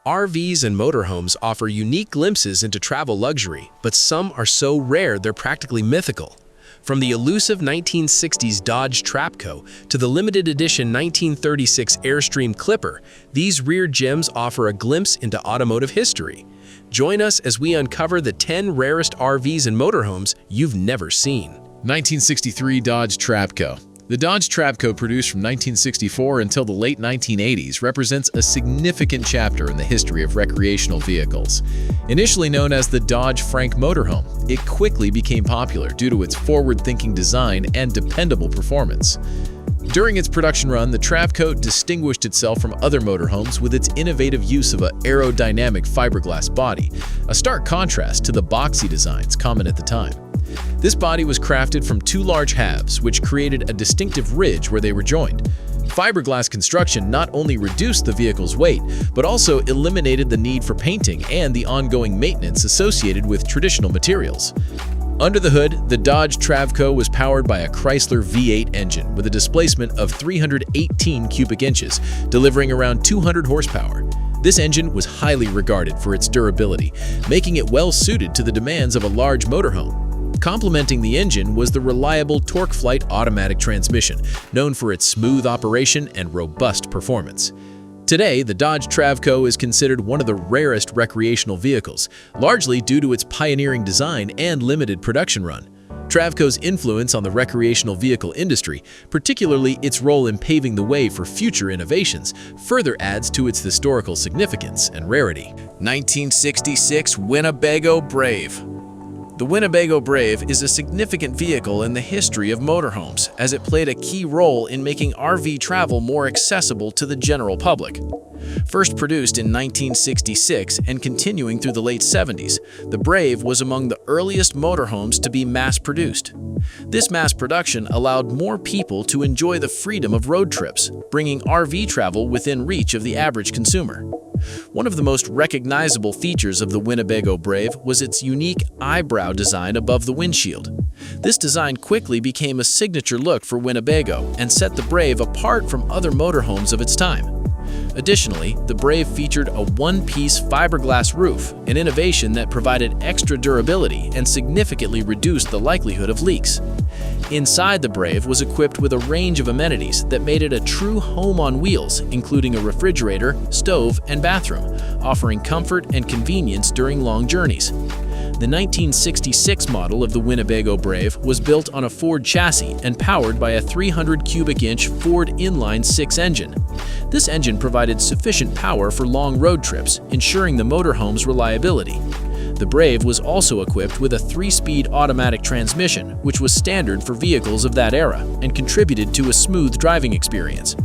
RVs and motorhomes offer unique glimpses into travel luxury, but some are so rare they're practically mythical. From the elusive 1960s Dodge Trapco to the limited edition 1936 Airstream Clipper, these rear gems offer a glimpse into automotive history. Join us as we uncover the 10 rarest RVs and motorhomes you've never seen. 1963 Dodge Trapco. The Dodge Trapco, produced from 1964 until the late 1980s, represents a significant chapter in the history of recreational vehicles. Initially known as the Dodge Frank Motorhome, it quickly became popular due to its forward-thinking design and dependable performance. During its production run, the Trapco distinguished itself from other motorhomes with its innovative use of an aerodynamic fiberglass body, a stark contrast to the boxy designs common at the time. This body was crafted from two large halves, which created a distinctive ridge where they were joined. Fiberglass construction not only reduced the vehicle's weight, but also eliminated the need for painting and the ongoing maintenance associated with traditional materials. Under the hood, the Dodge Trapco was powered by a Chrysler V8 engine with a displacement of 318 cubic inches, delivering around 200 horsepower. This engine was highly regarded for its durability, making it well-suited to the demands of a large motorhome. Complementing the engine was the reliable TorqueFlite automatic transmission, known for its smooth operation and robust performance. Today, the Dodge Trapco is considered one of the rarest recreational vehicles, largely due to its pioneering design and limited production run. Trapco's influence on the recreational vehicle industry, particularly its role in paving the way for future innovations, further adds to its historical significance and rarity. 1966 Winnebago Brave. The Winnebago Brave is a significant vehicle in the history of motorhomes, as it played a key role in making RV travel more accessible to the general public. First produced in 1966 and continuing through the late 70s, the Brave was among the earliest motorhomes to be mass-produced. This mass production allowed more people to enjoy the freedom of road trips, bringing RV travel within reach of the average consumer. One of the most recognizable features of the Winnebago Brave was its unique eyebrow design above the windshield. This design quickly became a signature look for Winnebago and set the Brave apart from other motorhomes of its time. Additionally, the Brave featured a one-piece fiberglass roof, an innovation that provided extra durability and significantly reduced the likelihood of leaks. Inside the Brave was equipped with a range of amenities that made it a true home on wheels, including a refrigerator, stove, and bathroom, offering comfort and convenience during long journeys. The 1966 model of the Winnebago Brave was built on a Ford chassis and powered by a 300 cubic inch Ford inline-six engine. This engine provided sufficient power for long road trips, ensuring the motorhome's reliability. The Brave was also equipped with a 3-speed automatic transmission, which was standard for vehicles of that era and contributed to a smooth driving experience.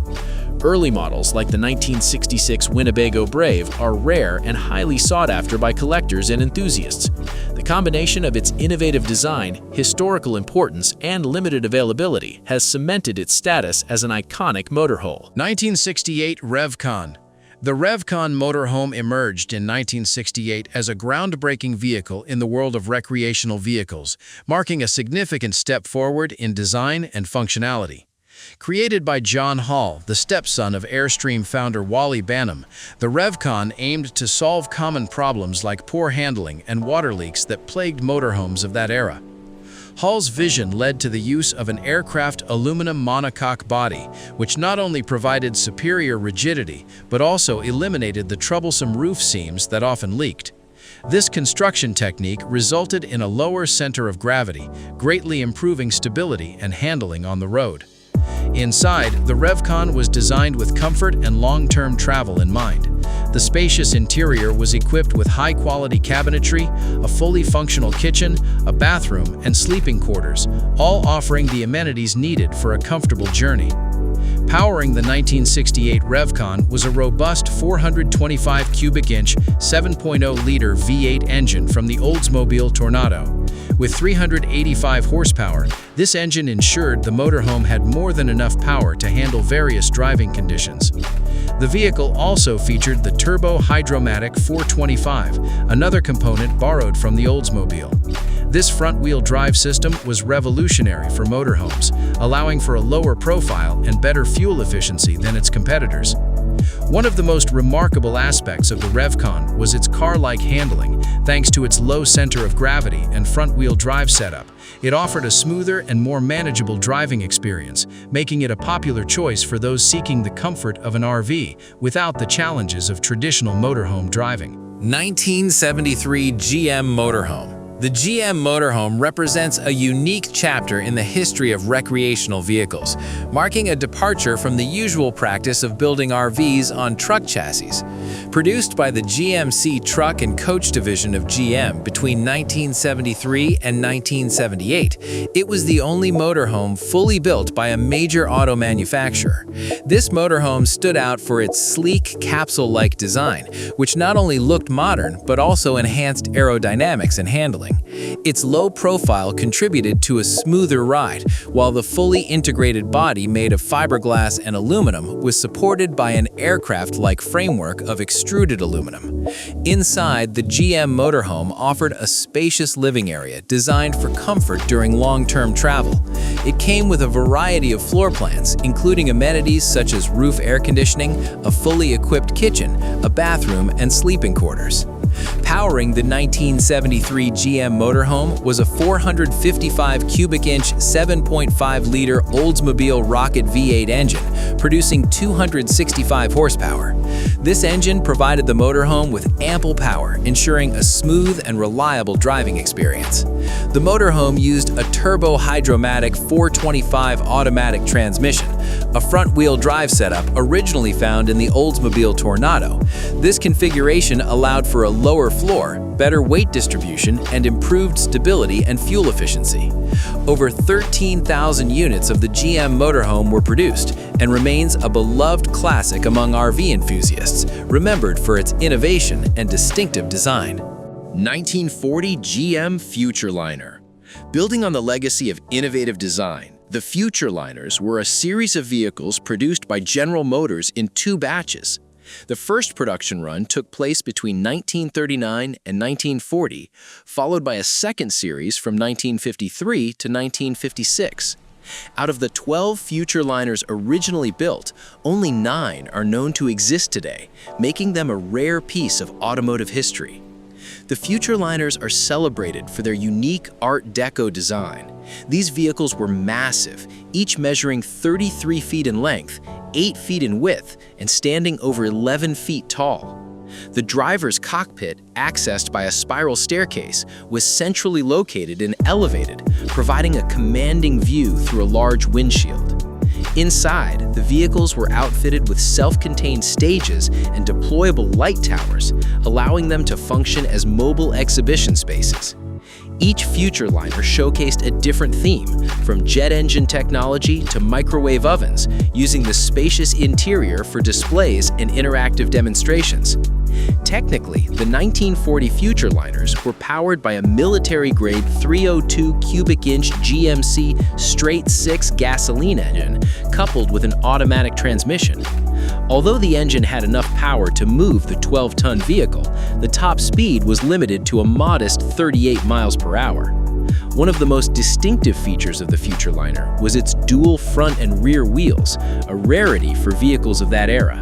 Early models like the 1966 Winnebago Brave are rare and highly sought after by collectors and enthusiasts. The combination of its innovative design, historical importance, and limited availability has cemented its status as an iconic motorhome. 1968 RevCon. The RevCon motorhome emerged in 1968 as a groundbreaking vehicle in the world of recreational vehicles, marking a significant step forward in design and functionality. Created by John Hall, the stepson of Airstream founder Wally Banham, the RevCon aimed to solve common problems like poor handling and water leaks that plagued motorhomes of that era. Hall's vision led to the use of an aircraft aluminum monocoque body, which not only provided superior rigidity, but also eliminated the troublesome roof seams that often leaked. This construction technique resulted in a lower center of gravity, greatly improving stability and handling on the road. Inside, the RevCon was designed with comfort and long-term travel in mind. The spacious interior was equipped with high-quality cabinetry, a fully functional kitchen, a bathroom, and sleeping quarters, all offering the amenities needed for a comfortable journey. Powering the 1968 RevCon was a robust 425 cubic inch, 7.0-liter V8 engine from the Oldsmobile Tornado. With 385 horsepower, this engine ensured the motorhome had more than enough power to handle various driving conditions. The vehicle also featured the Turbo Hydromatic 425, another component borrowed from the Oldsmobile. This front-wheel drive system was revolutionary for motorhomes, allowing for a lower profile and better fuel efficiency than its competitors. One of the most remarkable aspects of the RevCon was its car-like handling, thanks to its low center of gravity and front-wheel drive setup. It offered a smoother and more manageable driving experience, making it a popular choice for those seeking the comfort of an RV without the challenges of traditional motorhome driving. 1973 GM Motorhome. The GM Motorhome represents a unique chapter in the history of recreational vehicles, marking a departure from the usual practice of building RVs on truck chassis. Produced by the GMC Truck and Coach Division of GM between 1973 and 1978, it was the only motorhome fully built by a major auto manufacturer. This motorhome stood out for its sleek, capsule-like design, which not only looked modern but also enhanced aerodynamics and handling. Its low profile contributed to a smoother ride, while the fully integrated body made of fiberglass and aluminum was supported by an aircraft-like framework of extruded aluminum. Inside, the GM Motorhome offered a spacious living area designed for comfort during long-term travel. It came with a variety of floor plans, including amenities such as roof air conditioning, a fully equipped kitchen, a bathroom, and sleeping quarters. Powering the 1973 GM Motorhome was a 455 cubic inch 7.5-liter Oldsmobile Rocket V8 engine, producing 265 horsepower. This engine provided the motorhome with ample power, ensuring a smooth and reliable driving experience. The motorhome used a turbo-hydromatic 425 automatic transmission, a front-wheel drive setup originally found in the Oldsmobile Tornado. This configuration allowed for a lower floor, better weight distribution, and improved stability and fuel efficiency. Over 13,000 units of the GM Motorhome were produced and remains a beloved classic among RV enthusiasts, remembered for its innovation and distinctive design. 1940 GM Futureliner. Building on the legacy of innovative design, the Futureliners were a series of vehicles produced by General Motors in 2 batches. The first production run took place between 1939 and 1940, followed by a second series from 1953 to 1956. Out of the 12 Futureliners originally built, only 9 are known to exist today, making them a rare piece of automotive history. The Futureliners are celebrated for their unique Art Deco design. These vehicles were massive, each measuring 33 feet in length, 8 feet in width, and standing over 11 feet tall. The driver's cockpit, accessed by a spiral staircase, was centrally located and elevated, providing a commanding view through a large windshield. Inside, the vehicles were outfitted with self-contained stages and deployable light towers, allowing them to function as mobile exhibition spaces. Each Futureliner showcased a different theme, from jet engine technology to microwave ovens, using the spacious interior for displays and interactive demonstrations. Technically, the 1940 Futureliners were powered by a military-grade 302 cubic inch GMC straight-six gasoline engine coupled with an automatic transmission. Although the engine had enough power to move the 12-ton vehicle, the top speed was limited to a modest 38 miles per hour. One of the most distinctive features of the Futureliner was its dual front and rear wheels, a rarity for vehicles of that era.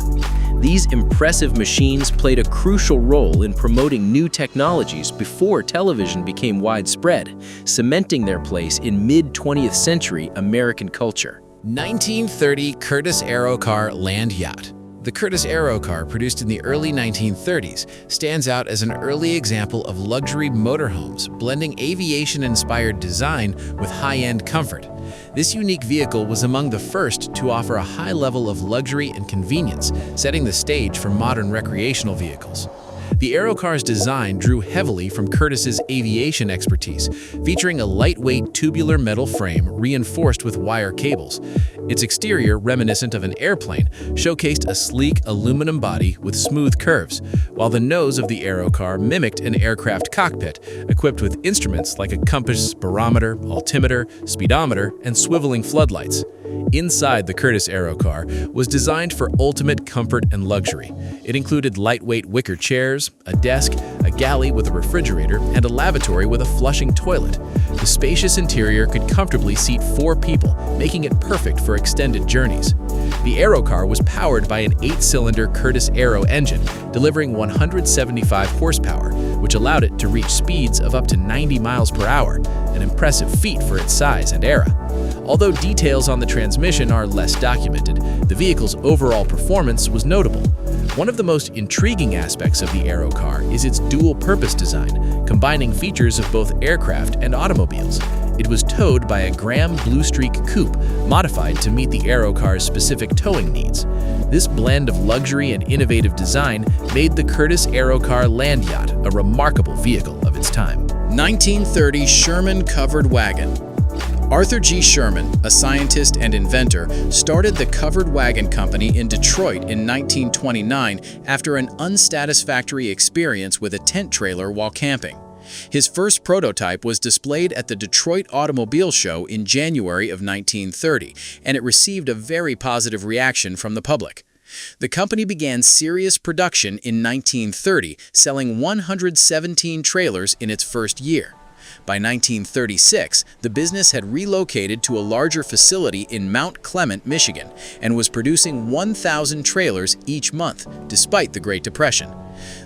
These impressive machines played a crucial role in promoting new technologies before television became widespread, cementing their place in mid-20th century American culture. 1930 Curtiss Aerocar Land Yacht. The Curtiss Aerocar, produced in the early 1930s, stands out as an early example of luxury motorhomes, blending aviation-inspired design with high-end comfort. This unique vehicle was among the first to offer a high level of luxury and convenience, setting the stage for modern recreational vehicles. The Aerocar's design drew heavily from Curtiss's aviation expertise, featuring a lightweight tubular metal frame reinforced with wire cables. Its exterior, reminiscent of an airplane, showcased a sleek aluminum body with smooth curves, while the nose of the Aerocar mimicked an aircraft cockpit, equipped with instruments like a compass, barometer, altimeter, speedometer, and swiveling floodlights. Inside the Curtiss Aerocar was designed for ultimate comfort and luxury. It included lightweight wicker chairs, a desk, a galley with a refrigerator, and a lavatory with a flushing toilet. The spacious interior could comfortably seat 4 people, making it perfect for extended journeys. The Aerocar was powered by an 8-cylinder Curtiss Aero engine, delivering 175 horsepower, which allowed it to reach speeds of up to 90 miles per hour, an impressive feat for its size and era. Although details on the transmission are less documented, the vehicle's overall performance was notable. One of the most intriguing aspects of the Aerocar is its dual-purpose design, combining features of both aircraft and automobiles. It was towed by a Graham Bluestreak coupe, modified to meet the Aerocar's specific towing needs. This blend of luxury and innovative design made the Curtiss Aerocar land yacht a remarkable vehicle of its time. 1930 Sherman Covered Wagon. Arthur G. Sherman, a scientist and inventor, started the Covered Wagon Company in Detroit in 1929 after an unsatisfactory experience with a tent trailer while camping. His first prototype was displayed at the Detroit Automobile Show in January of 1930, and it received a very positive reaction from the public. The company began serious production in 1930, selling 117 trailers in its first year. By 1936, the business had relocated to a larger facility in Mount Clement, Michigan, and was producing 1,000 trailers each month, despite the Great Depression.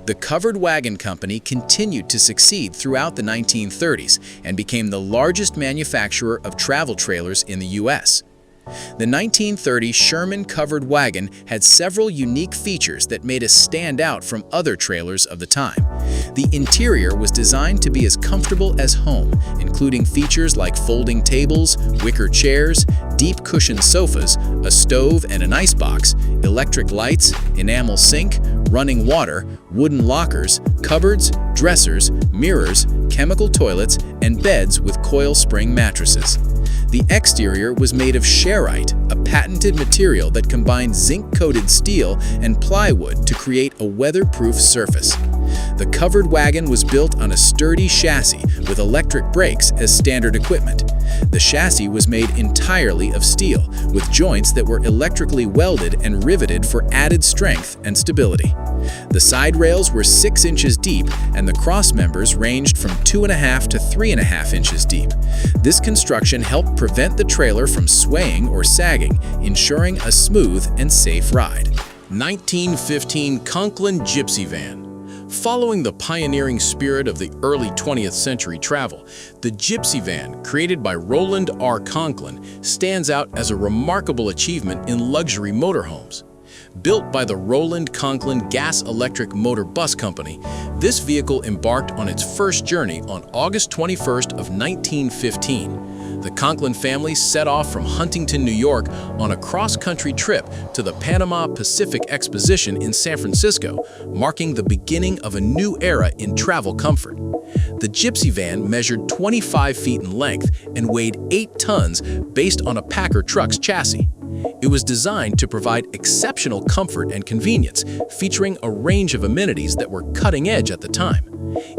The Covered Wagon Company continued to succeed throughout the 1930s and became the largest manufacturer of travel trailers in the U.S. The 1930 Sherman Covered Wagon had several unique features that made it stand out from other trailers of the time. The interior was designed to be as comfortable as home, including features like folding tables, wicker chairs, deep cushioned sofas, a stove and an icebox, electric lights, enamel sink, running water, wooden lockers, cupboards, dressers, mirrors, chemical toilets, and beds with coil spring mattresses. The exterior was made of sharite, a patented material that combined zinc-coated steel and plywood to create a weatherproof surface. The Covered Wagon was built on a sturdy chassis with electric brakes as standard equipment. The chassis was made entirely of steel, with joints that were electrically welded and riveted for added strength and stability. The side rails were 6 inches deep, and the cross members ranged from 2.5 to 3.5 inches deep. This construction helped prevent the trailer from swaying or sagging, ensuring a smooth and safe ride. 1915 Conklin Gypsy Van. Following the pioneering spirit of the early 20th century travel, the Gypsy Van, created by Roland R. Conklin, stands out as a remarkable achievement in luxury motorhomes. Built by the Roland Conklin Gas-Electric Motor Bus Company, this vehicle embarked on its first journey on August 21st of 1915. The Conklin family set off from Huntington, New York on a cross-country trip to the Panama Pacific Exposition in San Francisco, marking the beginning of a new era in travel comfort. The Gypsy Van measured 25 feet in length and weighed 8 tons based on a Packer truck's chassis. It was designed to provide exceptional comfort and convenience, featuring a range of amenities that were cutting-edge at the time.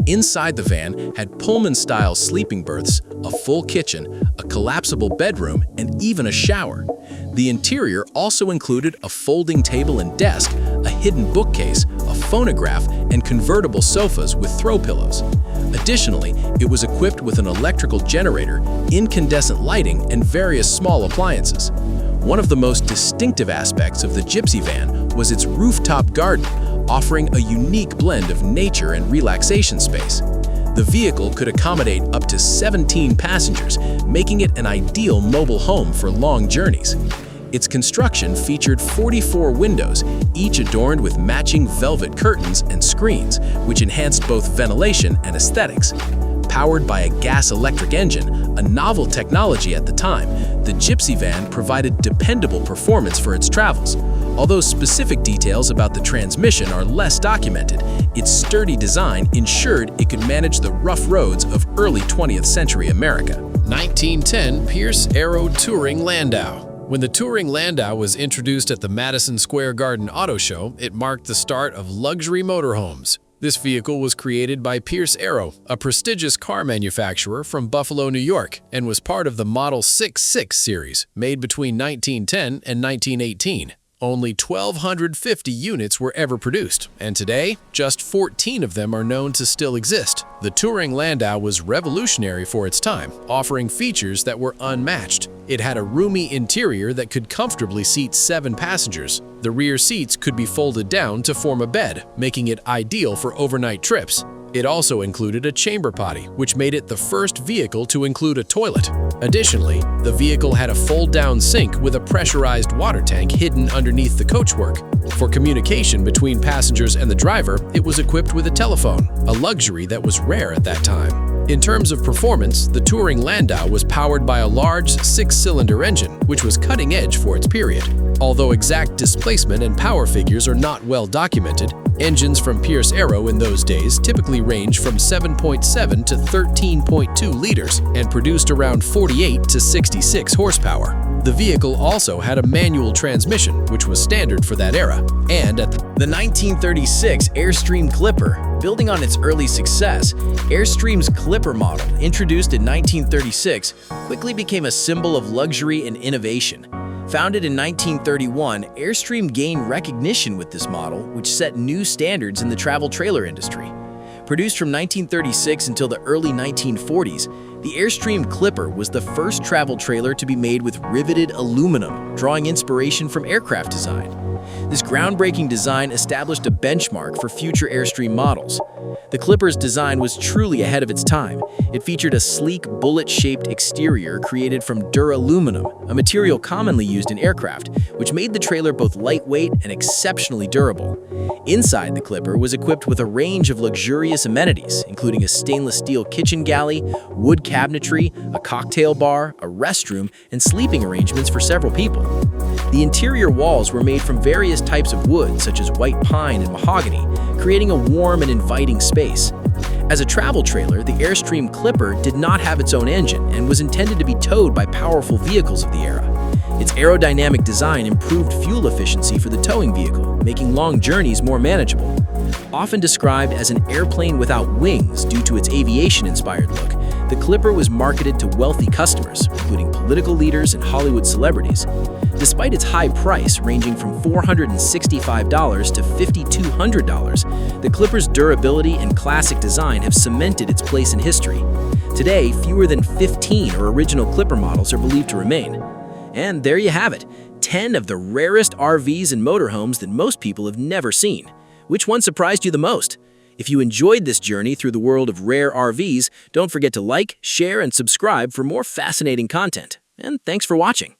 Inside the van had Pullman-style sleeping berths, a full kitchen, a collapsible bedroom, and even a shower. The interior also included a folding table and desk, a hidden bookcase, a phonograph, and convertible sofas with throw pillows. Additionally, it was equipped with an electrical generator, incandescent lighting, and various small appliances. One of the most distinctive aspects of the Gypsy Van was its rooftop garden, offering a unique blend of nature and relaxation space. The vehicle could accommodate up to 17 passengers, making it an ideal mobile home for long journeys. Its construction featured 44 windows, each adorned with matching velvet curtains and screens, which enhanced both ventilation and aesthetics. Powered by a gas-electric engine, a novel technology at the time, the Gypsy Van provided dependable performance for its travels. Although specific details about the transmission are less documented, its sturdy design ensured it could manage the rough roads of early 20th century America. 1910 Pierce Arrow Touring Landau. When the Touring Landau was introduced at the Madison Square Garden Auto Show, it marked the start of luxury motorhomes. This vehicle was created by Pierce Arrow, a prestigious car manufacturer from Buffalo, New York, and was part of the Model 66 series, made between 1910 and 1918. Only 1,250 units were ever produced, and today, just 14 of them are known to still exist. The touring Landau was revolutionary for its time, offering features that were unmatched. It had a roomy interior that could comfortably seat 7 passengers. The rear seats could be folded down to form a bed, making it ideal for overnight trips. It also included a chamber potty, which made it the first vehicle to include a toilet. Additionally, the vehicle had a fold-down sink with a pressurized water tank hidden underneath the coachwork. For communication between passengers and the driver, it was equipped with a telephone, a luxury that was rare at that time. In terms of performance, the touring Landau was powered by a large 6-cylinder engine, which was cutting-edge for its period. Although exact displacement and power figures are not well documented, engines from Pierce Arrow in those days typically ranged from 7.7 to 13.2 liters and produced around 48 to 66 horsepower. The vehicle also had a manual transmission, which was standard for that era, and at The 1936 Airstream Clipper. Building on its early success, Airstream's Clipper model, introduced in 1936, quickly became a symbol of luxury and innovation. Founded in 1931, Airstream gained recognition with this model, which set new standards in the travel trailer industry. Produced from 1936 until the early 1940s, the Airstream Clipper was the first travel trailer to be made with riveted aluminum, drawing inspiration from aircraft design. This groundbreaking design established a benchmark for future Airstream models. The Clipper's design was truly ahead of its time. It featured a sleek, bullet-shaped exterior created from duraluminum, a material commonly used in aircraft, which made the trailer both lightweight and exceptionally durable. Inside the Clipper was equipped with a range of luxurious amenities, including a stainless steel kitchen galley, wood cabinetry, a cocktail bar, a restroom, and sleeping arrangements for several people. The interior walls were made from various types of wood, such as white pine and mahogany, creating a warm and inviting space. As a travel trailer, the Airstream Clipper did not have its own engine and was intended to be towed by powerful vehicles of the era. Its aerodynamic design improved fuel efficiency for the towing vehicle, making long journeys more manageable. Often described as an airplane without wings due to its aviation-inspired look, the Clipper was marketed to wealthy customers, including political leaders and Hollywood celebrities. Despite its high price, ranging from $465 to $5,200, the Clipper's durability and classic design have cemented its place in history. Today, fewer than 15 original Clipper models are believed to remain. And there you have it, 10 of the rarest RVs and motorhomes that most people have never seen. Which one surprised you the most? If you enjoyed this journey through the world of rare RVs, don't forget to like, share, and subscribe for more fascinating content. And thanks for watching.